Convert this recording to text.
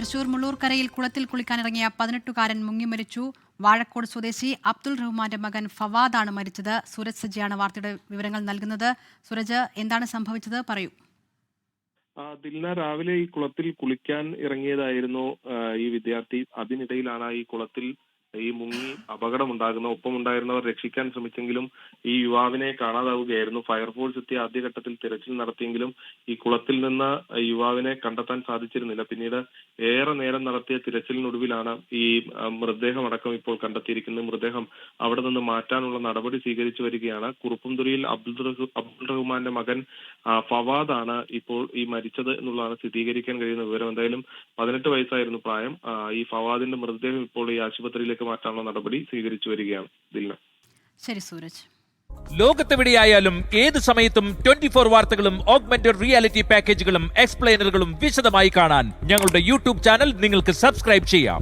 തൃശൂർ മുള്ളൂർക്കരയിൽ കുളത്തിൽ കുളിക്കാനിറങ്ങിയ 18-കാരൻ മുങ്ങി മരിച്ചു. വാഴക്കോട് സ്വദേശി അബ്ദുൾ റഹ്മാന്റെ മകൻ ഫവാദാണ് മരിച്ചത്. സൂരജ് സജിയാണ് വാർത്തയുടെ വിവരങ്ങൾ നൽകുന്നത്. സൂരജ്, എന്താണ് സംഭവിച്ചത്, പറയൂ. ദിൽന, രാവിലെ ഈ കുളത്തിൽ കുളിക്കാൻ ഇറങ്ങിയതായിരുന്നു ഈ വിദ്യാർത്ഥി. അതിനിടയിലാണ് ഈ കുളത്തിൽ ഈ മുങ്ങി അപകടമുണ്ടാകുന്ന. ഒപ്പമുണ്ടായിരുന്നവർ രക്ഷിക്കാൻ ശ്രമിച്ചെങ്കിലും ഈ യുവാവിനെ കാണാതാവുകയായിരുന്നു. ഫയർഫോഴ്സ് എത്തിയ ആദ്യഘട്ടത്തിൽ തിരച്ചിൽ നടത്തിയെങ്കിലും ഈ കുളത്തിൽ നിന്ന് യുവാവിനെ കണ്ടെത്താൻ സാധിച്ചിരുന്നില്ല. പിന്നീട് ഏറെ നേരം നടത്തിയ തിരച്ചിലിനൊടുവിലാണ് ഈ മൃതദേഹമടക്കം ഇപ്പോൾ കണ്ടെത്തിയിരിക്കുന്നത്. മൃതദേഹം അവിടെ നിന്ന് മാറ്റാനുള്ള നടപടി സ്വീകരിച്ചു വരികയാണ്. കുറുപ്പുംതുറയിൽ അബ്ദുൾ റഹ്മാന്റെ മകൻ ഫവാദാണ് ഇപ്പോൾ ഈ മരിച്ചത് എന്നുള്ളതാണ് സ്ഥിരീകരിക്കാൻ കഴിയുന്ന വിവരം. എന്തായാലും 18 വയസ്സായിരുന്നു പ്രായം. ഈ ഫവാദിന്റെ മൃതദേഹം ഇപ്പോൾ ഈ ആശുപത്രിയിലേക്ക് മാറ്റാനുള്ള നടപടി സ്വീകരിച്ചു വരികയാണ്. ദിൽന. ശരി സൂരജ്. ലോകത്തെവിടെയായാലും ഏത് സമയത്തും 24 വാർത്തകളും ഓഗ്മെന്റഡ് റിയാലിറ്റി പാക്കേജുകളും എക്സ്പ്ലെയിനറുകളും വിശദമായി കാണാൻ ഞങ്ങളുടെ യൂട്യൂബ് ചാനൽ നിങ്ങൾക്ക് സബ്സ്ക്രൈബ് ചെയ്യാം.